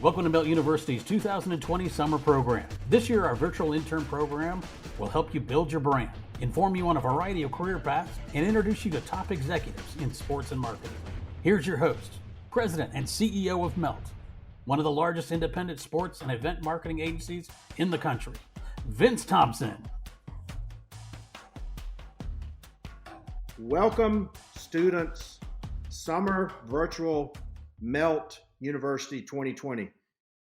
Welcome to Melt University's 2020 summer program. This year, our virtual intern program will help you build your brand, inform you on a variety of career paths, and introduce you to top executives in sports and marketing. Here's your host, President and CEO of Melt, one of the largest independent sports and event marketing agencies in the country, Vince Thompson. Welcome, students, Summer Virtual Melt University 2020.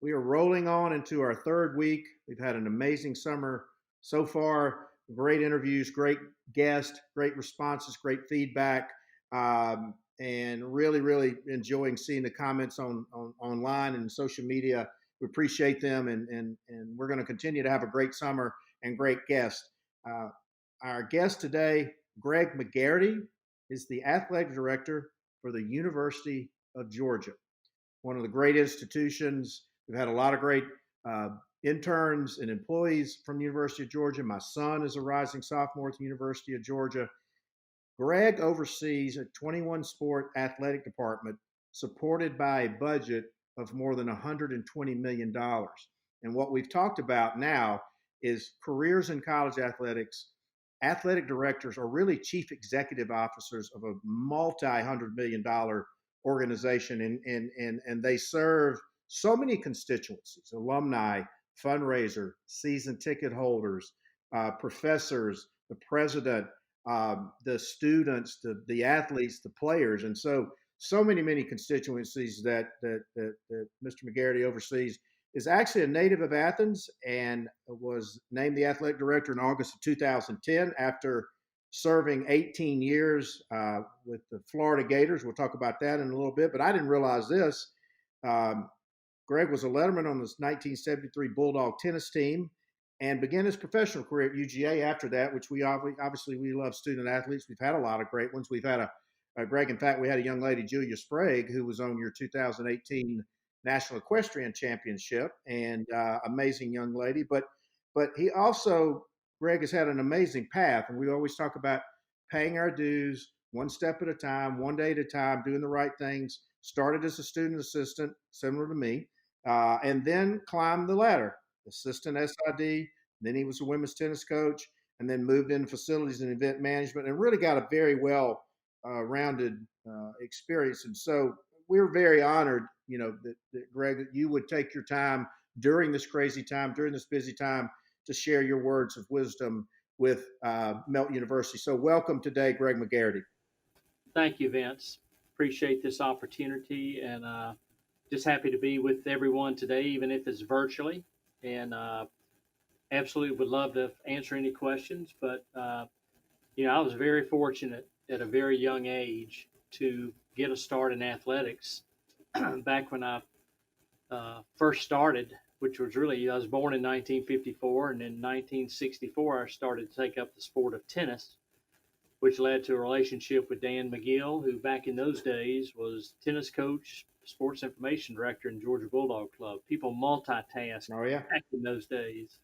We are rolling on into our third week. We've had an amazing summer so far. Great interviews, great guests, great responses, great feedback, and really enjoying seeing the comments online and social media. We appreciate them, and we're going to continue to have a great summer and great guests. Our guest today, Greg McGarity, is the athletic director for the University of Georgia, one of the great institutions. We've had a lot of great interns and employees from the University of Georgia. My son is a rising sophomore at the University of Georgia. Greg oversees a 21-sport athletic department supported by a budget of more than $120 million. And what we've talked about now is careers in college athletics. Athletic directors are really chief executive officers of a multi-$100 million organization, and they serve so many constituencies: alumni, fundraiser, season ticket holders, professors, the president, the students, the athletes, the players, and so many constituencies that Mr. McGarity oversees. Is actually a native of Athens and was named the athletic director in August of 2010 after serving 18 years with the Florida Gators. We'll talk about that in a little bit, but I didn't realize this. Greg was a letterman on the 1973 Bulldog tennis team and began his professional career at UGA after that, which we obviously love student athletes. We've had a lot of great ones. We've had Greg, in fact, we had a young lady, Julia Sprague, who was on your 2018 National Equestrian Championship, and amazing young lady. But he also, Greg, has had an amazing path, and we always talk about paying our dues one step at a time, one day at a time, doing the right things. Started as a student assistant, similar to me, and then climbed the ladder, assistant SID. Then he was a women's tennis coach, and then moved into facilities and event management, and really got a very well rounded experience. And so we're very honored, that Greg, that you would take your time during this crazy time, during this busy time, to share your words of wisdom with Melt University. So welcome today, Greg McGarity. Thank you, Vince. Appreciate this opportunity, and just happy to be with everyone today, even if it's virtually. And absolutely would love to answer any questions. But, I was very fortunate at a very young age to get a start in athletics. Back when I first started, which was really, I was born in 1954, and in 1964, I started to take up the sport of tennis, which led to a relationship with Dan McGill, who back in those days was tennis coach, sports information director in Georgia Bulldog Club. People multitask back in those days.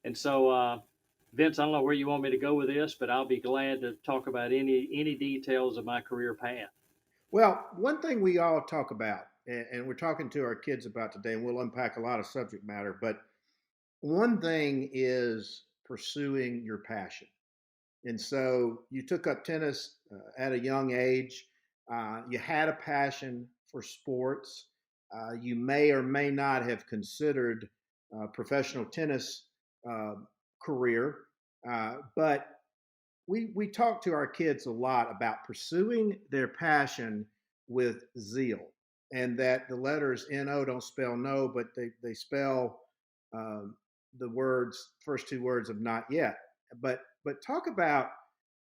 And so, Vince, I don't know where you want me to go with this, but I'll be glad to talk about any details of my career path. Well, one thing we all talk about, and we're talking to our kids about today, and we'll unpack a lot of subject matter, but one thing is pursuing your passion. And so you took up tennis at a young age. You had a passion for sports. You may or may not have considered professional tennis career, but we talk to our kids a lot about pursuing their passion with zeal, and that the letters NO don't spell no, but they spell the first two words of not yet. But talk about,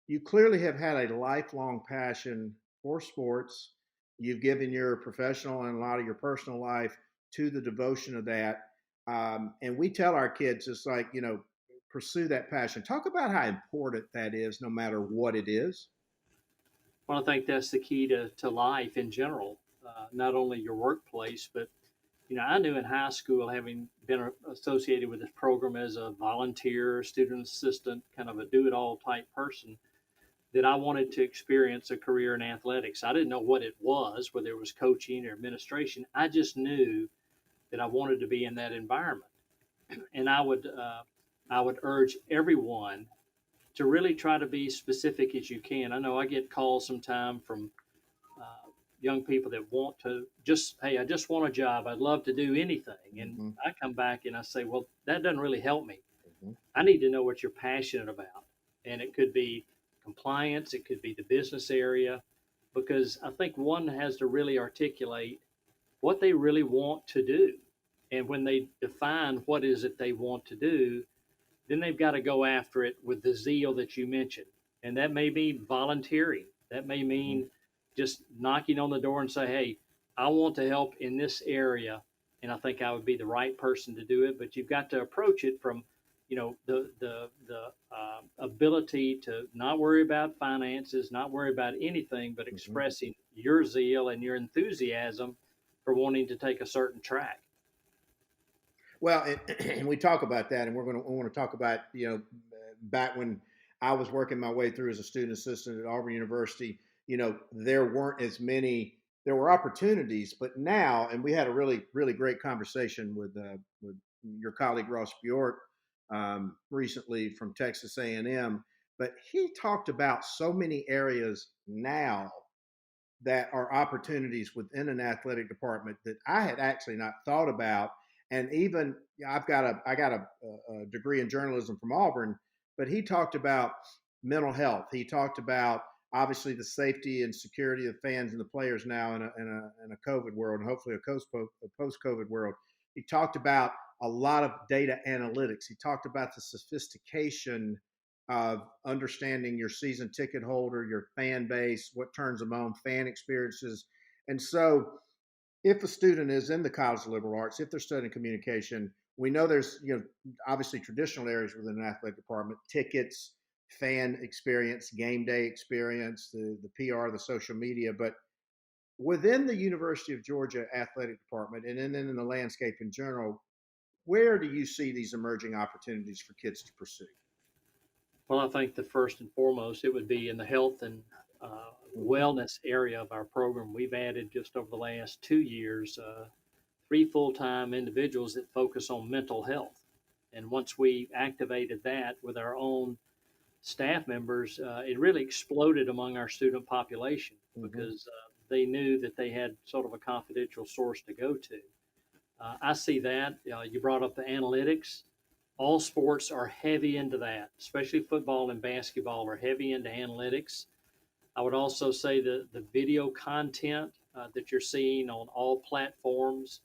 you clearly have had a lifelong passion for sports. You've given your professional and a lot of your personal life to the devotion of that. And we tell our kids, it's like, pursue that passion. Talk about how important that is, no matter what it is. Well, I think that's the key to life in general, not only your workplace, but, I knew in high school, having been associated with this program as a volunteer, student assistant, kind of a do-it-all type person, that I wanted to experience a career in athletics. I didn't know what it was, whether it was coaching or administration. I just knew that I wanted to be in that environment. And I would urge everyone to really try to be specific as you can. I know I get calls sometime from young people that want to just, hey, I just want a job. I'd love to do anything. And Mm-hmm. I come back and I say, well, that doesn't really help me. Mm-hmm. I need to know what you're passionate about. And it could be compliance, it could be the business area, because I think one has to really articulate what they really want to do. And when they define what is it they want to do, then they've got to go after it with the zeal that you mentioned. And that may be volunteering. That may mean just knocking on the door and say, hey, I want to help in this area. And I think I would be the right person to do it. But you've got to approach it from, the ability to not worry about finances, not worry about anything, but expressing your zeal and your enthusiasm for wanting to take a certain track. Well, and we talk about that, and we want to talk about, back when I was working my way through as a student assistant at Auburn University, there weren't as many. There were opportunities, but now, and we had a really, really great conversation with your colleague Ross Bjork recently from Texas A&M, but he talked about so many areas now that are opportunities within an athletic department that I had actually not thought about. And even I got a degree in journalism from Auburn, but he talked about mental health. He talked about obviously the safety and security of fans and the players now in a COVID world, and hopefully a post-COVID world. He talked about a lot of data analytics. He talked about the sophistication of understanding your season ticket holder, your fan base, what turns them on, fan experiences. And so if a student is in the College of Liberal Arts, if they're studying communication, we know there's, obviously traditional areas within an athletic department, tickets, fan experience, game day experience, the PR, the social media. But within the University of Georgia athletic department and then in the landscape in general, where do you see these emerging opportunities for kids to pursue? Well, I think the first and foremost, it would be in the health and wellness area of our program. We've added just over the last 2 years 3 full-time individuals that focus on mental health. And once we activated that with our own staff members, it really exploded among our student population because they knew that they had sort of a confidential source to go to. I see that. You brought up the analytics. All sports are heavy into that, especially football and basketball are heavy into analytics. I would also say the video content that you're seeing on all platforms.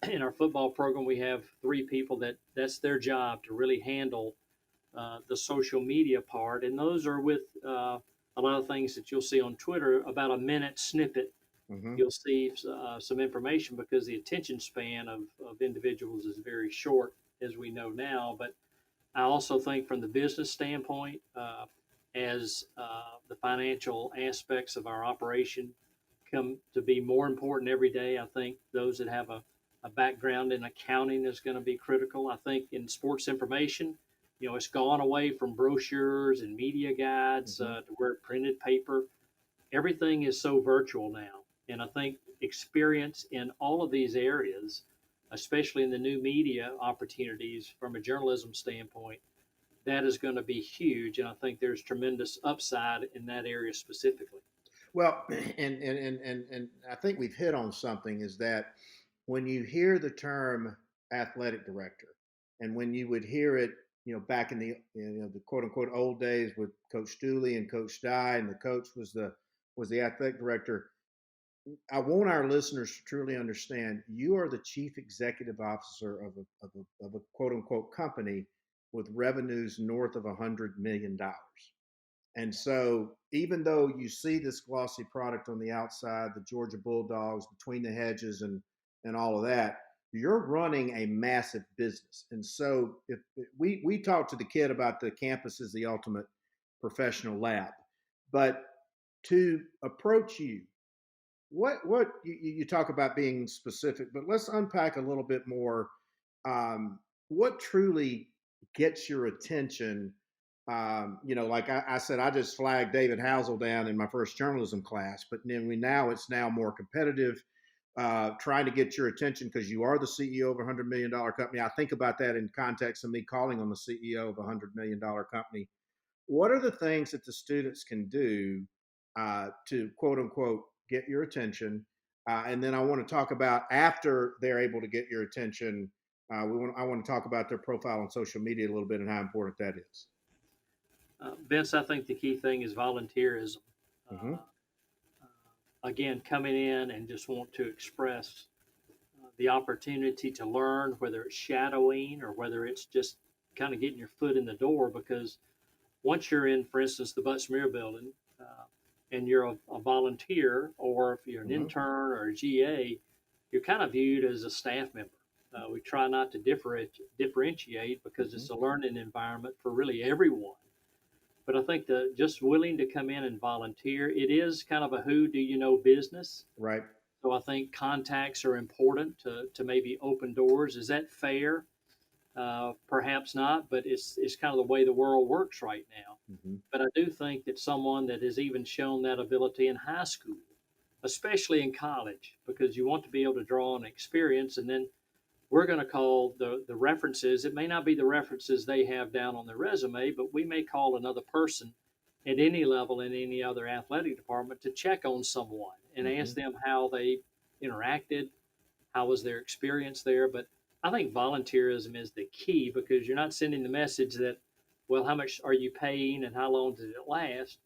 In our football program, we have 3 people that's their job to really handle the social media part. And those are with a lot of things that you'll see on Twitter, about a minute snippet. You'll see some information because the attention span of individuals is very short, as we know now. But I also think from the business standpoint, as the financial aspects of our operation come to be more important every day, I think those that have a background in accounting is going to be critical. I think in sports information, it's gone away from brochures and media guides to where printed paper. Everything is so virtual now. And I think experience in all of these areas, especially in the new media opportunities from a journalism standpoint, that is going to be huge. And I think there's tremendous upside in that area specifically. Well, and I think we've hit on something, is that when you hear the term athletic director, and when you would hear it, back in the quote unquote old days with Coach Dooley and Coach Dye, and the coach was the athletic director. I want our listeners to truly understand you are the chief executive officer of a quote unquote company with revenues north of $100 million. And so even though you see this glossy product on the outside, the Georgia Bulldogs, between the hedges and all of that, you're running a massive business. And so if we talked to the kid about the campus as the ultimate professional lab, but to approach you, what you talk about being specific, but let's unpack a little bit more. What truly gets your attention? Like I said, I just flagged David Housel down in my first journalism class, but then now it's now more competitive. trying to get your attention because you are the CEO of a $100 million company. I think about that in context of me calling on the CEO of a $100 million company. What are the things that the students can do to quote unquote get your attention? And then I want to talk about after they're able to get your attention. I want to talk about their profile on social media a little bit and how important that is. Vince, I think the key thing is volunteerism. Mm-hmm. Again, coming in and just want to express the opportunity to learn, whether it's shadowing or whether it's just kind of getting your foot in the door. Because once you're in, for instance, the Butts-Mehre building, and you're a volunteer, or if you're an Mm-hmm. intern or a GA, you're kind of viewed as a staff member. We try not to differentiate because Mm-hmm. it's a learning environment for really everyone. But I think that just willing to come in and volunteer, it is kind of a who do you know business. Right. So I think contacts are important to maybe open doors. Is that fair? Perhaps not, but it's kind of the way the world works right now. Mm-hmm. But I do think that someone that has even shown that ability in high school, especially in college, because you want to be able to draw on experience, and then we're going to call the references. It may not be the references they have down on their resume, but we may call another person at any level in any other athletic department to check on someone and Mm-hmm. ask them how they interacted, how was their experience there. But I think volunteerism is the key because you're not sending the message that, well, how much are you paying and how long did it last?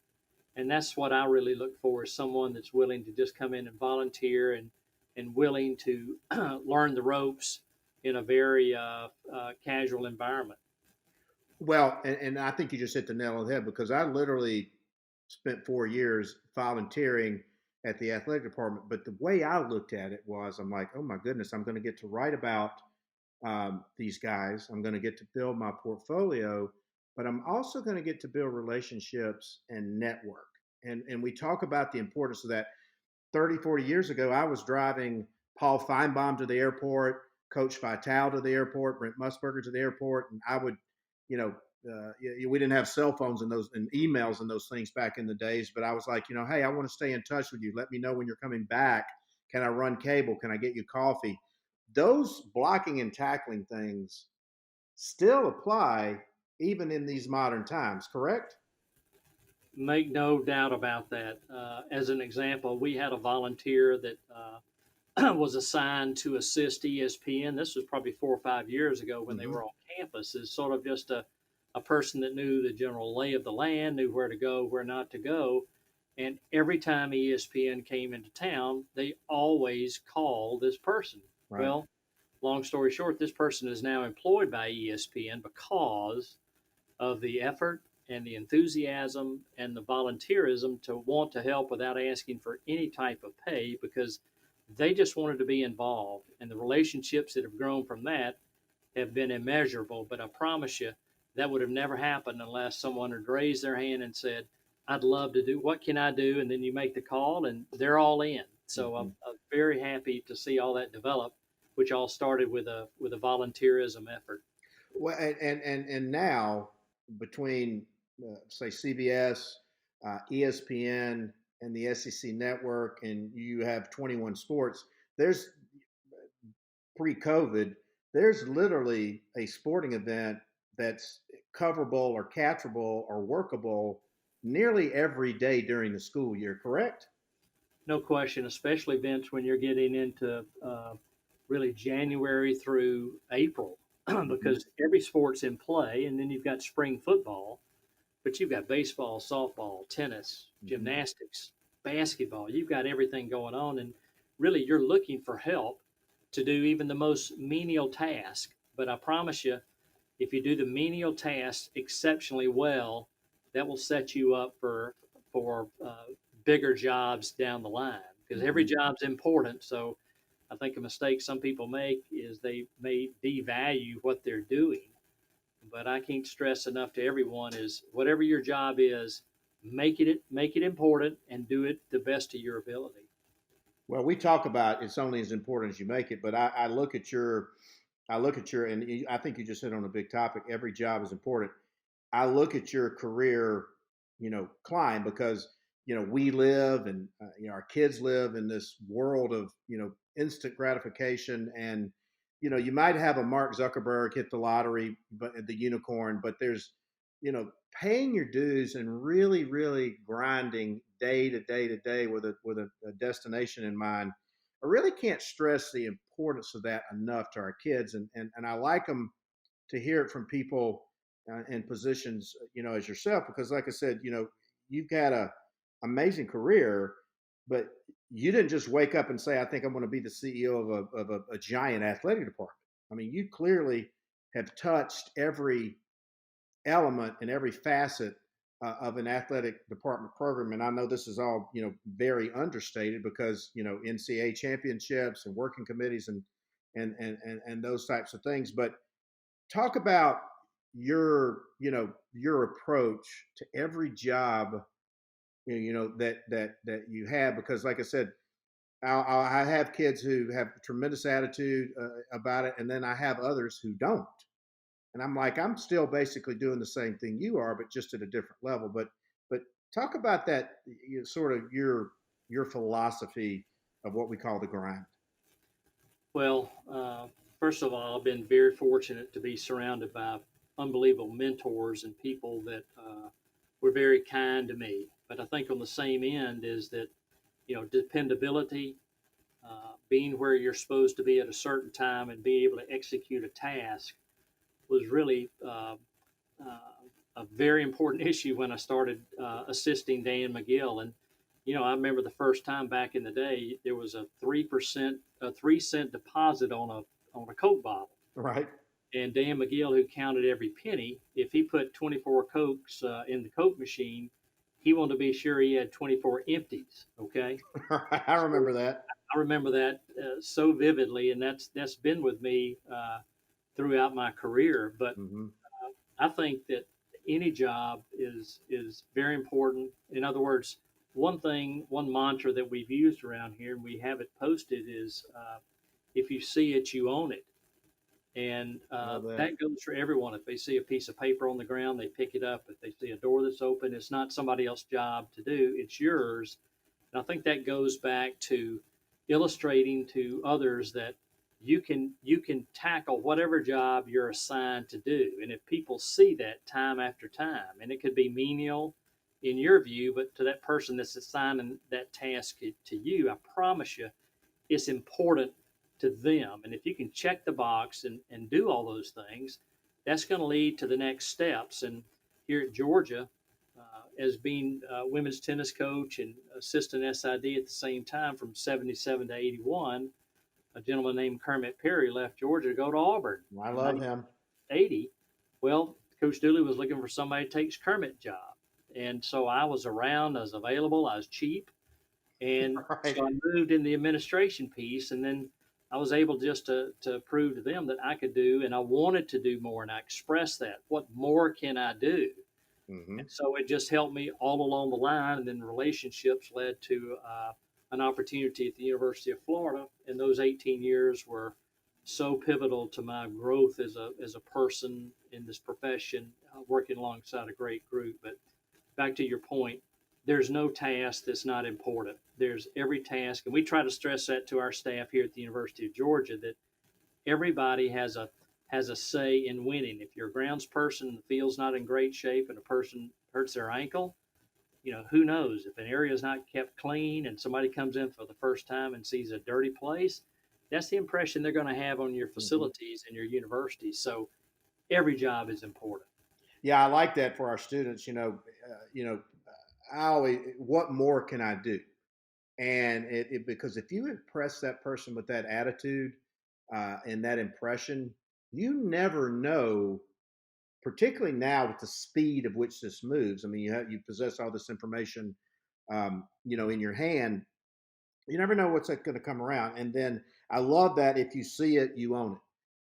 And that's what I really look for is someone that's willing to just come in and volunteer and willing to learn the ropes in a very casual environment. Well, and I think you just hit the nail on the head because I literally spent 4 years volunteering at the athletic department. But the way I looked at it was, I'm like, oh my goodness, I'm going to get to write about these guys. I'm going to get to build my portfolio, but I'm also going to get to build relationships and network. And we talk about the importance of that. 30, 40 years ago, I was driving Paul Feinbaum to the airport, Coach Vitale to the airport, Brent Musburger to the airport, and I would, you know, we didn't have cell phones and emails and those things back in the days. But I was like, hey, I want to stay in touch with you. Let me know when you're coming back. Can I run cable? Can I get you coffee? Those blocking and tackling things still apply even in these modern times, correct? Make no doubt about that. As an example, we had a volunteer that was assigned to assist ESPN. This was probably 4 or 5 years ago when they Mm-hmm. were on campus. Is sort of just a person that knew the general lay of the land, knew where to go, where not to go. And every time ESPN came into town, they always called this person. Right. Well, long story short, this person is now employed by ESPN because of the effort and the enthusiasm and the volunteerism to want to help without asking for any type of pay because they just wanted to be involved. And the relationships that have grown from that have been immeasurable. But I promise you, that would have never happened unless someone had raised their hand and said, I'd love to do, what can I do? And then you make the call and they're all in. So Mm-hmm. I'm very happy to see all that develop, which all started with a volunteerism effort. Well, and now between say CBS, ESPN, and the SEC network, and you have 21 Sports. There's pre-COVID. There's literally a sporting event that's coverable or catchable or workable nearly every day during the school year. Correct? No question, especially Vince when you're getting into really January through April, Mm-hmm. because every sport's in play, and then you've got spring football, but you've got baseball, softball, tennis, Mm-hmm. gymnastics, basketball. You've got everything going on, and really you're looking for help to do even the most menial task. But I promise you, if you do the menial task exceptionally well, that will set you up for bigger jobs down the line because every Mm-hmm. job's important. So I think a mistake some people make is they may devalue what they're doing. But I can't stress enough to everyone is whatever your job is, make it important and do it the best of your ability. Well, we talk about it's only as important as you make it, but I look at your, and I think you just hit on a big topic. Every job is important. I look at your career, climb because we live and our kids live in this world of instant gratification. And, you might have a Mark Zuckerberg hit the lottery, but the unicorn, but there's, paying your dues and really, really grinding day to day to day with a destination in mind. I really can't stress the importance of that enough to our kids. And I like them to hear it from people in positions, as yourself, because like I said, you've got a amazing career, but you didn't just wake up and say, I think I'm going to be the CEO of a giant athletic department. I mean, you clearly have touched every element and every facet of an athletic department program. And I know this is all, very understated because, NCAA championships and working committees and those types of things. But talk about your approach to every job, that you have, because like I said, I have kids who have tremendous attitude about it, and then I have others who don't. And I'm like, I'm still basically doing the same thing you are, but just at a different level. But talk about that, sort of your philosophy of what we call the grind. Well, first of all, I've been very fortunate to be surrounded by unbelievable mentors and people that were very kind to me. But I think on the same end is that, dependability, being where you're supposed to be at a certain time and being able to execute a task was really a very important issue when I started assisting Dan McGill. And I remember the first time back in the day, there was a 3-cent deposit on a Coke bottle. Right. And Dan McGill, who counted every penny, if he put 24 Cokes in the Coke machine, he wanted to be sure he had 24 empties. Okay. I remember that. I remember that so vividly, and that's been with me throughout my career. But I think that any job is very important. In other words, one mantra that we've used around here, and we have it posted, is if you see it, you own it. And that goes for everyone. If they see a piece of paper on the ground, they pick it up. If they see a door that's open, it's not somebody else's job to do, it's yours. And I think that goes back to illustrating to others that you can tackle whatever job you're assigned to do. And if people see that time after time, and it could be menial in your view, but to that person that's assigning that task to you, I promise you it's important to them. And if you can check the box and do all those things, that's going to lead to the next steps. And here at Georgia, as being a women's tennis coach and assistant SID at the same time from 77 to 81, a gentleman named Kermit Perry left Georgia to go to Auburn. I love him. 80. Well, Coach Dooley was looking for somebody to take Kermit's job. And so I was around, I was available, I was cheap. And Right. so I moved in the administration piece, and then I was able just to prove to them that I could do, and I wanted to do more, and I expressed that. What more can I do? Mm-hmm. And so it just helped me all along the line, and then relationships led to an opportunity at the University of Florida, and those 18 years were so pivotal to my growth as a person in this profession, working alongside a great group. But back to your point, there's no task that's not important. There's every task, and we try to stress that to our staff here at the University of Georgia, that everybody has a say in winning. If you're a grounds person, the field's not in great shape, and a person hurts their ankle, who knows? If an area is not kept clean and somebody comes in for the first time and sees a dirty place, that's the impression they're going to have on your facilities and your university. So every job is important. Yeah, I like that for our students. I always, what more can I do? And because if you impress that person with that attitude and that impression, you never know, particularly now with the speed of which this moves. I mean, you possess all this information, in your hand. You never know what's going to come around. And then I love that if you see it, you own it.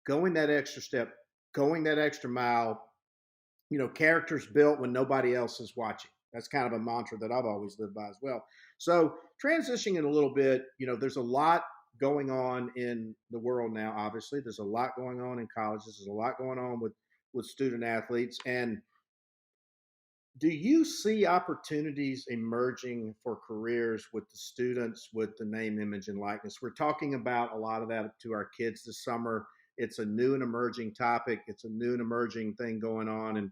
Going that extra step, going that extra mile. Character's built when nobody else is watching. That's kind of a mantra that I've always lived by as well. So transitioning a little bit, there's a lot going on in the world now. Obviously, there's a lot going on in colleges. There's a lot going on with student athletes. And Do you see opportunities emerging for careers with the students with the name, image, and likeness? We're talking about a lot of that to our kids this summer. It's a new and emerging topic. It's a new and emerging thing going on,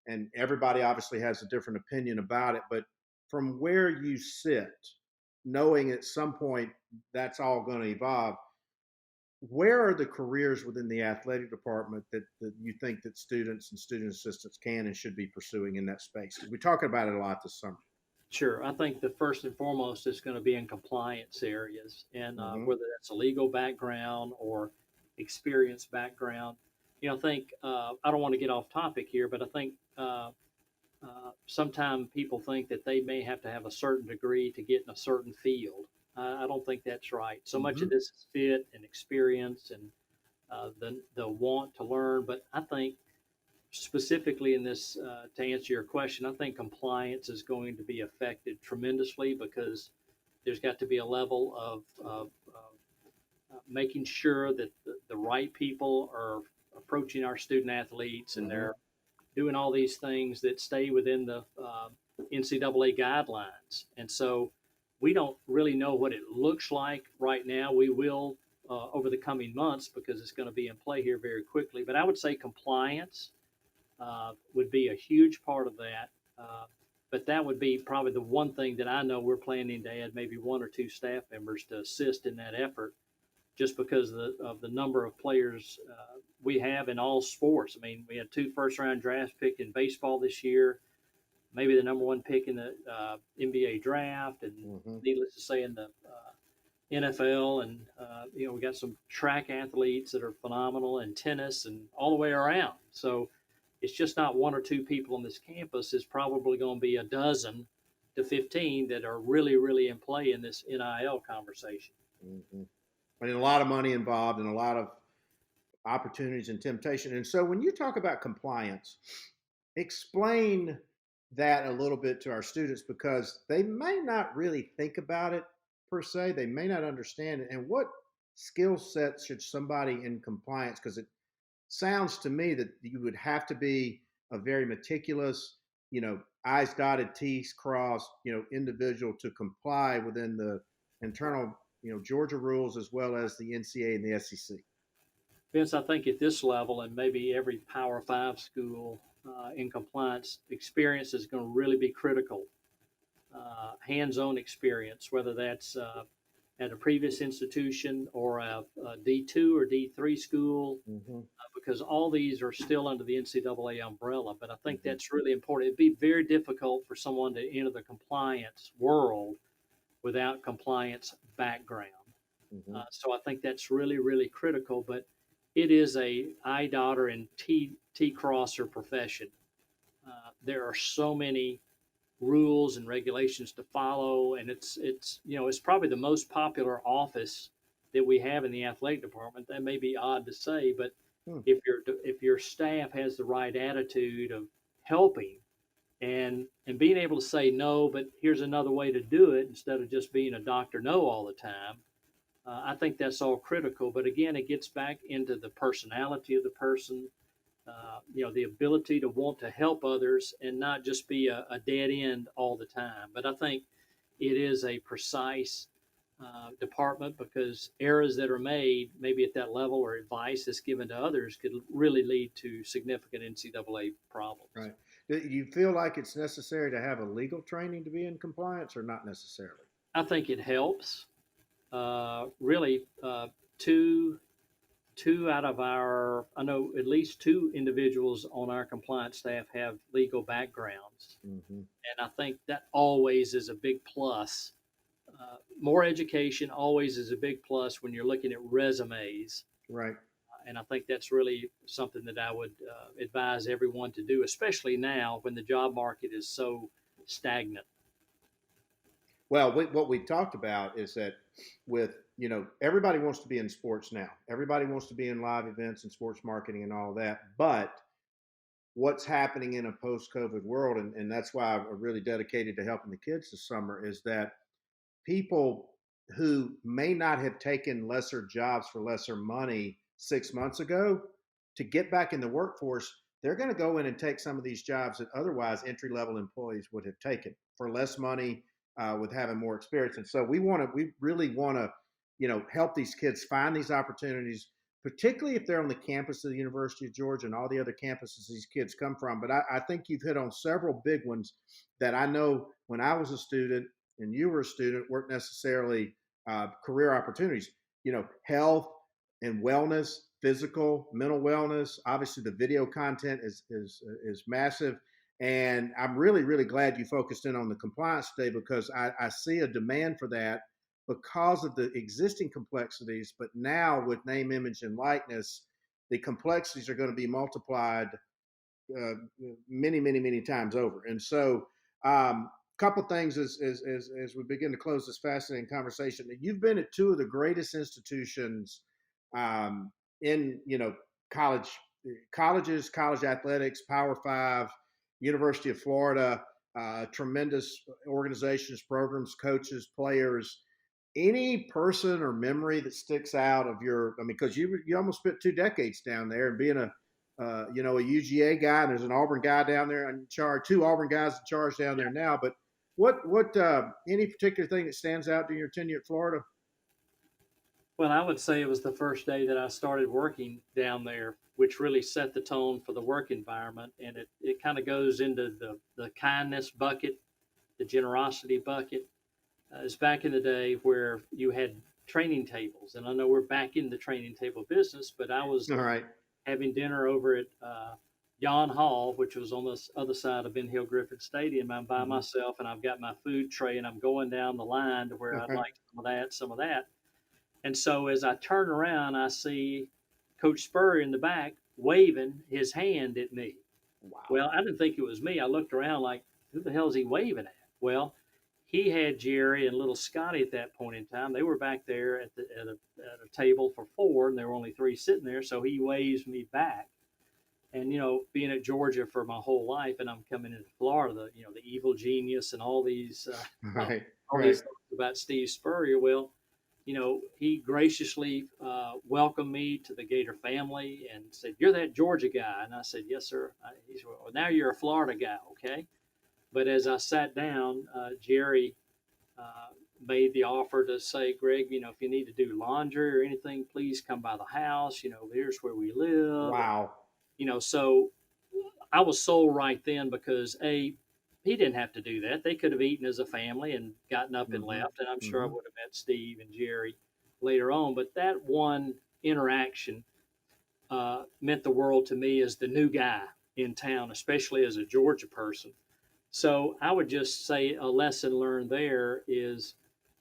and everybody obviously has a different opinion about it. But from where you sit, knowing at some point that's all going to evolve, where are the careers within the athletic department that you think that students and student assistants can and should be pursuing in that space? Because we talk about it a lot this summer. Sure. I think the first and foremost is going to be in compliance areas, and Hmm. whether that's a legal background or experience background. I think I don't want to get off topic here, but I think sometimes people think that they may have to have a certain degree to get in a certain field. I don't think that's right. So much Hmm. of this is fit and experience and the want to learn. But I think specifically in this, to answer your question, I think compliance is going to be affected tremendously because there's got to be a level of making sure that the right people are approaching our student athletes and Hmm. they're doing all these things that stay within the NCAA guidelines. And so we don't really know what it looks like right now. We will over the coming months because it's going to be in play here very quickly. But I would say compliance would be a huge part of that. But that would be probably the one thing that I know we're planning to add maybe one or two staff members to assist in that effort, just because of the number of players we have in all sports. I mean, we had 2 first-round drafts picked in baseball this year, maybe the number one pick in the NBA draft, and Hmm. needless to say, in the NFL. And we got some track athletes that are phenomenal, and tennis, and all the way around. So it's just not one or two people on this campus. It's probably going to be a dozen to 15 that are really, really in play in this NIL conversation. Hmm. I mean, a lot of money involved and a lot of opportunities and temptation. And so when you talk about compliance, explain that a little bit to our students because they may not really think about it per se. They may not understand it. And what skill sets should somebody in compliance? Because it sounds to me that you would have to be a very meticulous, I's dotted, T's crossed, individual to comply within the internal, Georgia rules as well as the NCAA and the SEC. Vince, I think at this level and maybe every Power Five school in compliance, experience is going to really be critical. Hands-on experience, whether that's at a previous institution or a D2 or D3 school, Mm-hmm. because all these are still under the NCAA umbrella. But I think Mm-hmm. that's really important. It'd be very difficult for someone to enter the compliance world without compliance background. Mm-hmm. So I think that's really, really critical. But it is a I daughter and T crosser profession. There are so many rules and regulations to follow, and it's probably the most popular office that we have in the athletic department. That may be odd to say, but Hmm. if your staff has the right attitude of helping and being able to say no, but here's another way to do it instead of just being a doctor no all the time. I think that's all critical. But again, it gets back into the personality of the person, the ability to want to help others and not just be a dead end all the time. But I think it is a precise department because errors that are made, maybe at that level, or advice that's given to others, could really lead to significant NCAA problems. Right. Do you feel like it's necessary to have a legal training to be in compliance or not necessarily? I think it helps. Really, two out of our, I know at least two individuals on our compliance staff have legal backgrounds. Mm-hmm. And I think that always is a big plus. More education always is a big plus when you're looking at resumes. Right. And I think that's really something that I would advise everyone to do, especially now when the job market is so stagnant. Well, what we talked about is that with, everybody wants to be in sports now. Everybody wants to be in live events and sports marketing and all that. But what's happening in a post-COVID world, and that's why I'm really dedicated to helping the kids this summer, is that people who may not have taken lesser jobs for lesser money 6 months ago to get back in the workforce, they're going to go in and take some of these jobs that otherwise entry-level employees would have taken for less money, with having more experience. And so we really want to, help these kids find these opportunities, particularly if they're on the campus of the University of Georgia and all the other campuses these kids come from. But I think you've hit on several big ones that I know when I was a student and you were a student weren't necessarily career opportunities. Health and wellness, physical, mental wellness. Obviously, the video content is massive. And I'm really, really glad you focused in on the compliance today, because I see a demand for that because of the existing complexities. But now with name, image, and likeness, the complexities are going to be multiplied uh, many, many, many times over. And so, couple things as we begin to close this fascinating conversation. You've been at two of the greatest institutions in colleges, college athletics, Power Five, University of Florida, tremendous organizations, programs, coaches, players. Any person or memory that sticks out of your? I mean, because you almost spent 2 decades down there, and being a UGA guy, and there's an Auburn guy down there in charge, two Auburn guys in charge down there now. But what any particular thing that stands out during your tenure at Florida? Well, I would say it was the first day that I started working down there, which really set the tone for the work environment. And it kind of goes into the kindness bucket, the generosity bucket. It's back in the day where you had training tables. And I know we're back in the training table business, but I was All right. having dinner over at Yon Hall, which was on the other side of Ben Hill Griffin Stadium. I'm by myself, and I've got my food tray, and I'm going down the line to where I'd like some of that, some of that. And so as I turn around, I see Coach Spurrier in the back waving his hand at me. Wow. Well, I didn't think it was me. I looked around like, who the hell is he waving at? Well, he had Jerry and little Scotty at that point in time. They were back there at a table for four, and there were only three sitting there. So he waves me back. And being at Georgia for my whole life, and I'm coming into Florida, the evil genius and all these Right. all these things about Steve Spurrier. Well, he graciously welcomed me to the Gator family and said, "You're that Georgia guy," and I said, "Yes, sir." He said, "Well, now you're a Florida guy, okay?" But as I sat down, Jerry made the offer to say, "Greg, if you need to do laundry or anything, please come by the house. Here's where we live." Wow. And, so I was sold right then because he didn't have to do that. They could have eaten as a family and gotten up and left, and I'm sure I would have met Steve and Jerry later on. But that one interaction meant the world to me as the new guy in town, especially as a Georgia person. So I would just say a lesson learned there is,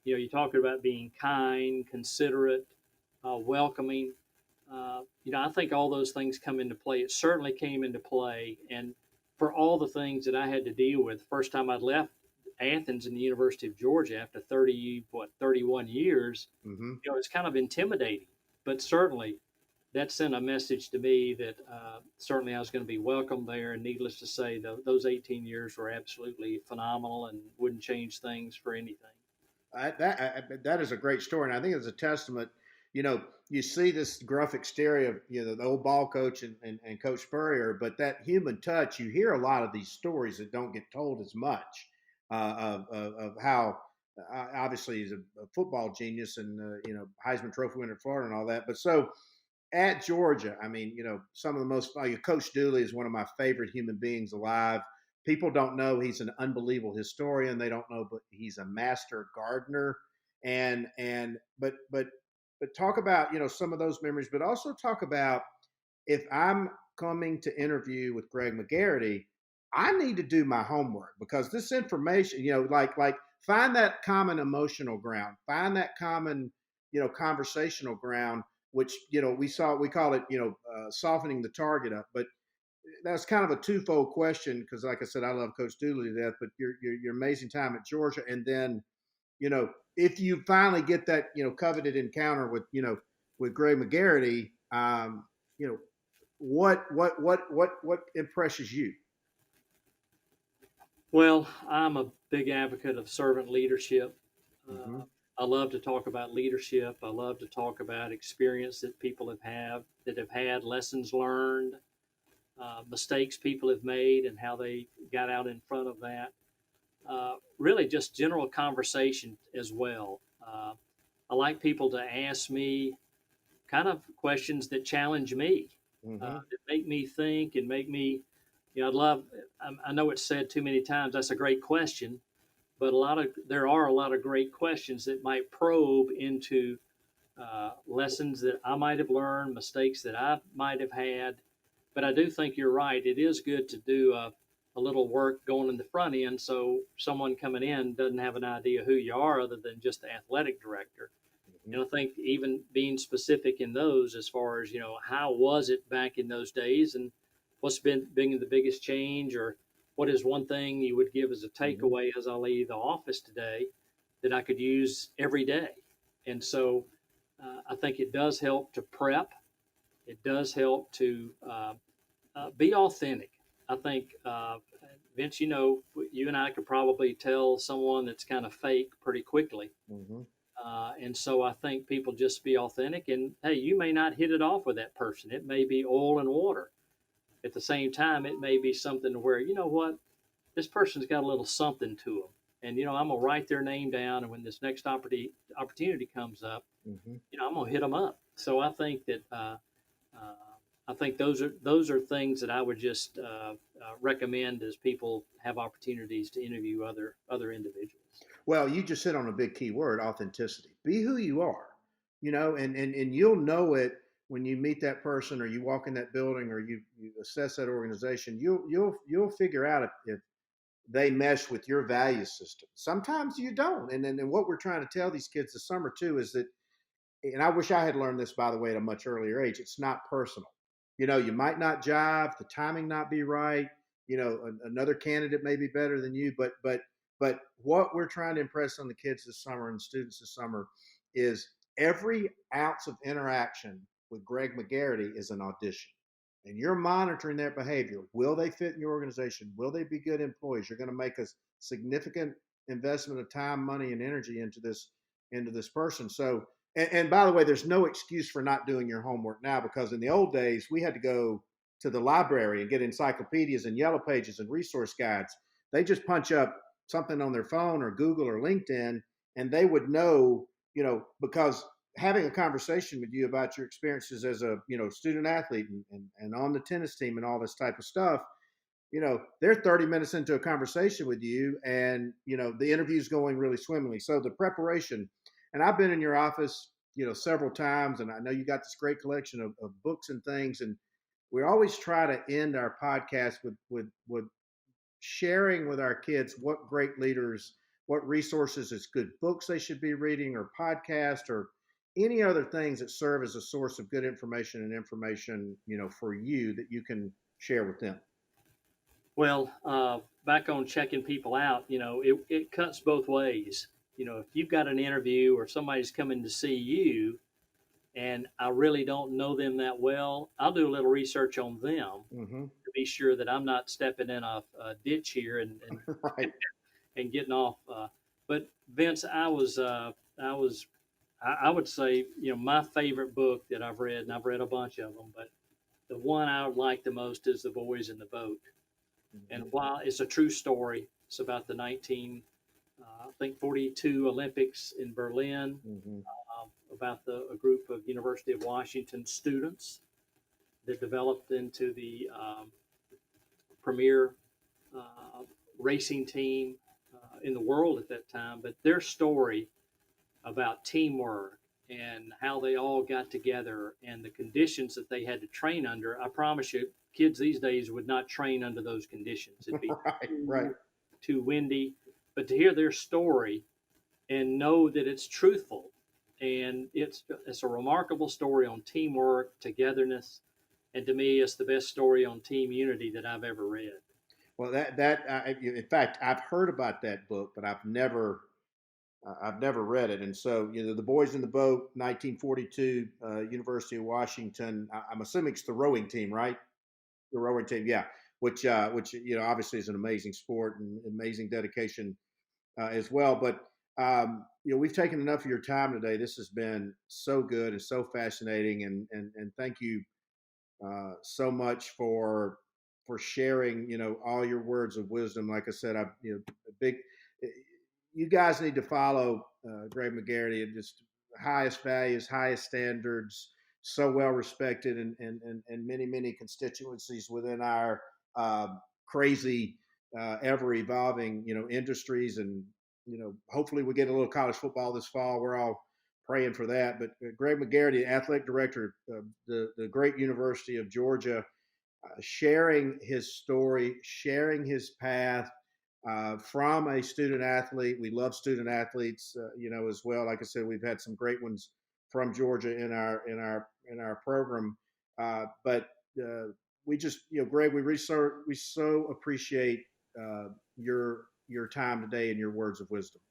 you're talking about being kind, considerate, welcoming. I think all those things come into play. It certainly came into play. And for all the things that I had to deal with, first time I'd left Athens and the University of Georgia after 31 years, it's kind of intimidating. But certainly that sent a message to me that certainly I was going to be welcome there. And needless to say, those 18 years were absolutely phenomenal and wouldn't change things for anything. That is a great story, and I think it's a testament. You see this gruff exterior of the old ball coach and Coach Spurrier, but that human touch. You hear a lot of these stories that don't get told as much of how obviously he's a football genius and Heisman Trophy winner at Florida and all that. But so at Georgia, I mean, some of the most Coach Dooley is one of my favorite human beings alive. People don't know he's an unbelievable historian. They don't know, but he's a master gardener. But talk about some of those memories, but also talk about if I'm coming to interview with Greg McGarity, I need to do my homework because this information, like find that common emotional ground, find that common conversational ground, which we call it softening the target up, but that's kind of a twofold question because, like I said, I love Coach Dooley to death. But your amazing time at Georgia, and then if you finally get that coveted encounter with Greg McGarity, what impresses you? Well, I'm a big advocate of servant leadership. I love to talk about leadership. I love to talk about experience that people have had lessons learned. mistakes people have made and how they got out in front of that. Really, just general conversation as well. I like people to ask me kind of questions that challenge me, Mm-hmm. that make me think and make me, I'd love, I know it's said too many times, that's a great question, but there are a lot of great questions that might probe into lessons that I might have learned, mistakes that I might have had. But I do think you're right. It is good to do a little work going in the front end so someone coming in doesn't have an idea who you are other than just the athletic director. Mm-hmm. And I think even being specific in those as far as, how was it back in those days and what's been the biggest change, or what is one thing you would give as a takeaway as I leave the office today that I could use every day. And so I think it does help to prep. It does help to be authentic. I think, Vince, you and I could probably tell someone that's kind of fake pretty quickly. Mm-hmm. And so I think people just be authentic. And hey, you may not hit it off with that person. It may be oil and water. At the same time, it may be something where, you know what, this person's got a little something to them. And, I'm going to write their name down. And when this next opportunity comes up, Mm-hmm. I'm going to hit them up. So I think that, I think those are things that I would just recommend as people have opportunities to interview other individuals. Well, you just hit on a big key word, authenticity. Be who you are, and you'll know it when you meet that person or you walk in that building or you assess that organization. You'll figure out if they mesh with your value system. Sometimes you don't. And what we're trying to tell these kids this summer too is that, and I wish I had learned this, by the way, at a much earlier age, it's not personal. You might not jive, the timing not be right. Another candidate may be better than you, but what we're trying to impress on the kids this summer and students this summer is every ounce of interaction with Greg McGarity is an audition. And you're monitoring their behavior. Will they fit in your organization? Will they be good employees? You're going to make a significant investment of time, money, and energy into this person. So, and by the way, there's no excuse for not doing your homework now, because in the old days, we had to go to the library and get encyclopedias and yellow pages and resource guides. They just punch up something on their phone or Google or LinkedIn, and they would know, because having a conversation with you about your experiences as a, student athlete and on the tennis team and all this type of stuff, they're 30 minutes into a conversation with you, and, the interview's going really swimmingly. So the preparation, and I've been in your office, several times, and I know you got this great collection of books and things. And we always try to end our podcast with sharing with our kids what great leaders, what resources, it's good books they should be reading, or podcast, or any other things that serve as a source of good information for you that you can share with them. Well, back on checking people out, it cuts both ways. If you've got an interview or somebody's coming to see you and I really don't know them that well, I'll do a little research on them Mm-hmm. to be sure that I'm not stepping in a ditch here and Right. and getting off. But Vince, I would say, my favorite book that I've read, and I've read a bunch of them, but the one I like the most is The Boys in the Boat. Mm-hmm. And while it's a true story, it's about the 42 Olympics in Berlin, Mm-hmm. about a group of University of Washington students that developed into the premier racing team in the world at that time. But their story about teamwork and how they all got together and the conditions that they had to train under, I promise you, kids these days would not train under those conditions. It'd be Right. too windy. But to hear their story and know that it's truthful, and it's a remarkable story on teamwork, togetherness, and to me, it's the best story on team unity that I've ever read. Well, in fact, I've heard about that book, but I've never read it. And so, The Boys in the Boat, 1942, University of Washington. I'm assuming it's the rowing team, right? The rowing team, yeah. Which obviously is an amazing sport and amazing dedication as well. But we've taken enough of your time today. This has been so good and so fascinating, and thank you so much for for sharing, all your words of wisdom. Like I said, you guys need to follow Greg McGarity, and just highest values, highest standards, so well respected in many, many constituencies within our crazy, ever evolving, industries. And, hopefully we get a little college football this fall. We're all praying for that. But Greg McGarity, athletic director of the great University of Georgia, sharing his story, sharing his path from a student athlete. We love student athletes, as well. Like I said, we've had some great ones from Georgia in our program. But we just, Greg, we so appreciate your time today and your words of wisdom.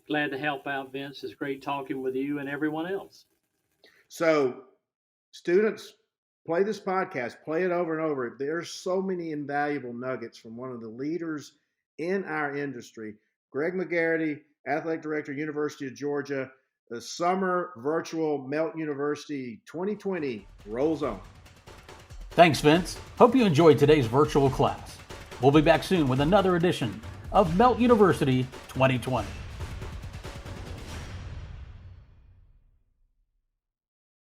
Glad to help out, Vince. It's great talking with you and everyone else. So, students, play this podcast, play it over and over. There's so many invaluable nuggets from one of the leaders in our industry. Greg McGarity, athletic director, University of Georgia. The summer virtual Melt University 2020 rolls on. Thanks, Vince. Hope you enjoyed today's virtual class. We'll be back soon with another edition of Melt University 2020.